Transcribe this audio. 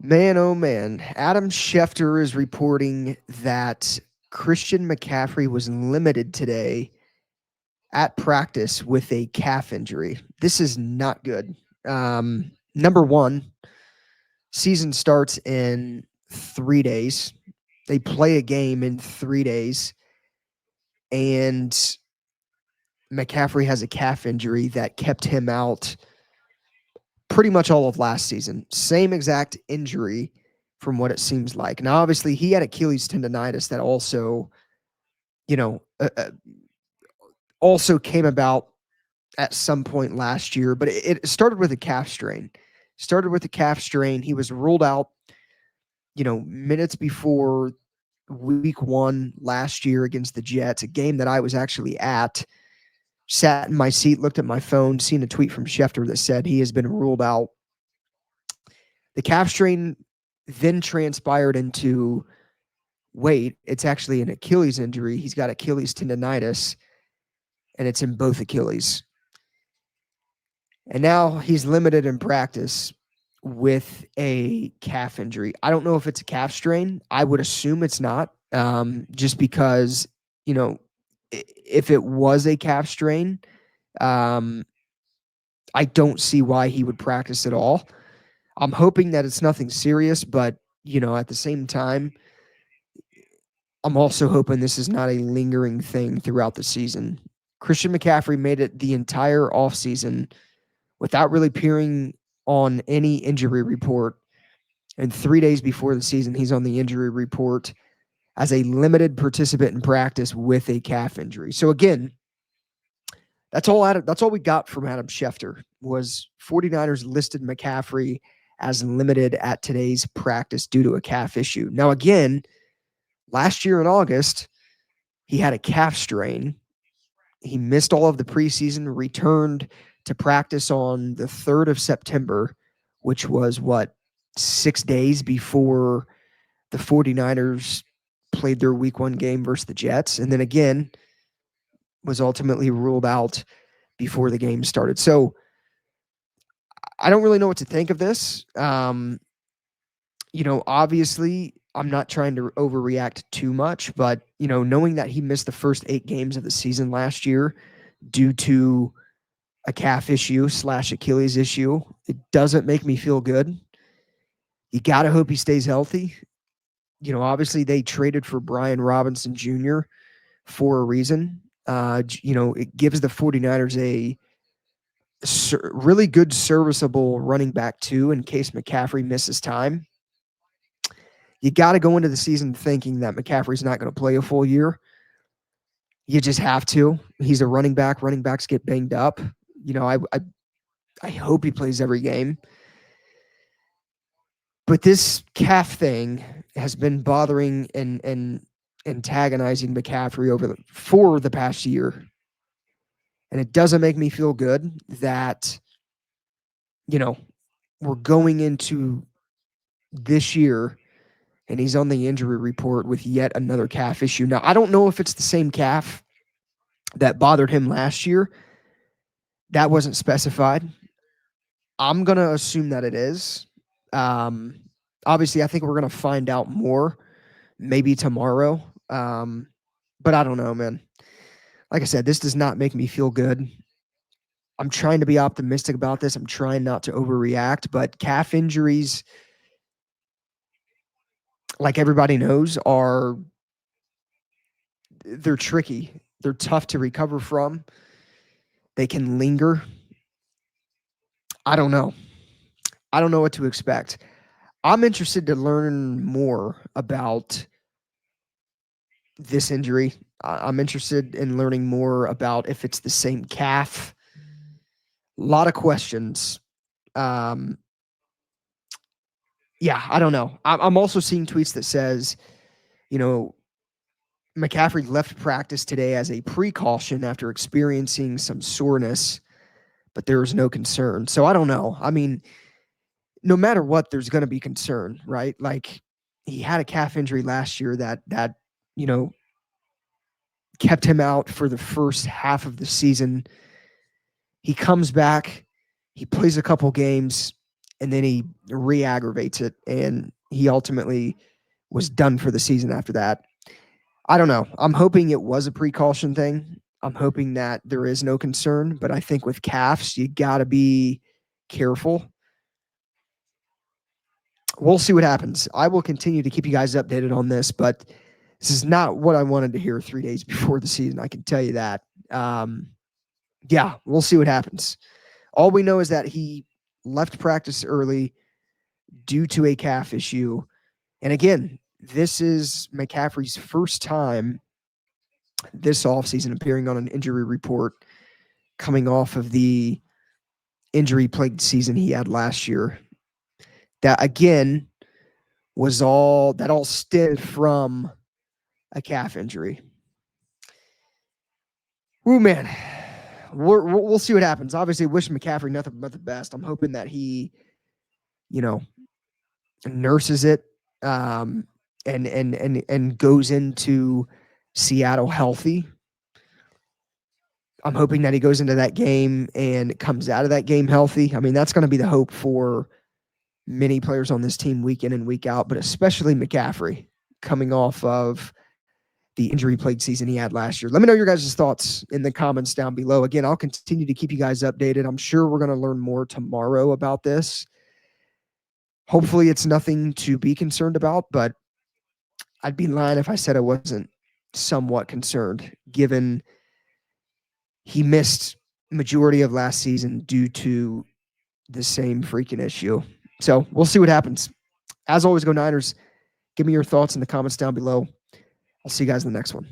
Man, oh man. Adam Schefter is reporting that Christian McCaffrey was limited today at practice with a calf injury. This is not good. Number one, season starts in 3 days. They play a game in 3 days, and McCaffrey has a calf injury that kept him out pretty much all of last season. Same exact injury from what it seems like. Now, obviously, he had Achilles tendonitis that also, you know, also came about at some point last year, but it started with a calf strain. Started with a calf strain. He was ruled out, minutes before week one last year against the Jets, a game that I was actually at. Sat in my seat, looked at my phone, seen a tweet from Schefter that said he has been ruled out. The calf strain then transpired into wait, it's actually an Achilles injury. He's got Achilles tendonitis, and it's in both Achilles. And now he's limited in practice with a calf injury. I don't know if it's a calf strain. I would assume it's not, just because, if it was a calf strain, I don't see why he would practice at all. I'm hoping that it's nothing serious, but, at the same time, I'm also hoping this is not a lingering thing throughout the season. Christian McCaffrey made it the entire offseason without really appearing on any injury report. And 3 days before the season, he's on the injury report as a limited participant in practice with a calf injury. So again, that's all we got from Adam Schefter was 49ers listed McCaffrey as limited at today's practice due to a calf issue. Now, again, last year in August, he had a calf strain. He missed all of the preseason, returned to practice on the 3rd of September, which was 6 days before the 49ers played their week one game versus the Jets. And then again, was ultimately ruled out before the game started. So I don't really know what to think of this. Obviously, I'm not trying to overreact too much, but, knowing that he missed the first 8 games of the season last year due to a calf issue / Achilles issue, it doesn't make me feel good. You got to hope he stays healthy. Obviously they traded for Brian Robinson Jr. for a reason. It gives the 49ers a really good serviceable running back too in case McCaffrey misses time. You got to go into the season thinking that McCaffrey's not going to play a full year. You just have to. He's a running back. Running backs get banged up. I hope he plays every game. But this calf thing has been bothering and antagonizing McCaffrey for the past year. And it doesn't make me feel good that, we're going into this year and he's on the injury report with yet another calf issue. Now, I don't know if it's the same calf that bothered him last year. That wasn't specified. I'm going to assume that it is. Obviously, I think we're going to find out more maybe tomorrow. But I don't know, man. Like I said, this does not make me feel good. I'm trying to be optimistic about this. I'm trying not to overreact, but calf injuries, like everybody knows, they're tricky. They're tough to recover from. They can linger. I don't know. I don't know what to expect. I'm interested to learn more about this injury. I'm interested in learning more about if it's the same calf. A lot of questions. Yeah, I don't know. I'm also seeing tweets that says, McCaffrey left practice today as a precaution after experiencing some soreness, but there was no concern. So I don't know. I mean, no matter what, there's going to be concern, right? Like he had a calf injury last year that kept him out for the first half of the season. He comes back, he plays a couple games, and then he re-aggravates it, and he ultimately was done for the season after that. I don't know. I'm hoping it was a precaution thing. I'm hoping that there is no concern, but I think with calves, you got to be careful. We'll see what happens. I will continue to keep you guys updated on this, but this is not what I wanted to hear 3 days before the season. I can tell you that. Yeah, we'll see what happens. All we know is that he left practice early due to a calf issue. And again, this is McCaffrey's first time this offseason appearing on an injury report coming off of the injury plagued season he had last year. That again was all stemmed from a calf injury. Ooh, man. We'll see what happens. Obviously, wish McCaffrey nothing but the best. I'm hoping that he, you know, nurses it, and goes into Seattle healthy. I'm hoping that he goes into that game and comes out of that game healthy. I mean, that's going to be the hope for many players on this team week in and week out, but especially McCaffrey coming off of the injury plagued season he had last year. Let me know your guys' thoughts in the comments down below. Again, I'll continue to keep you guys updated. I'm sure we're going to learn more tomorrow about this. Hopefully it's nothing to be concerned about, but I'd be lying if I said I wasn't somewhat concerned, given he missed majority of last season due to the same freaking issue. So we'll see what happens. As always, go Niners. Give me your thoughts in the comments down below. I'll see you guys in the next one.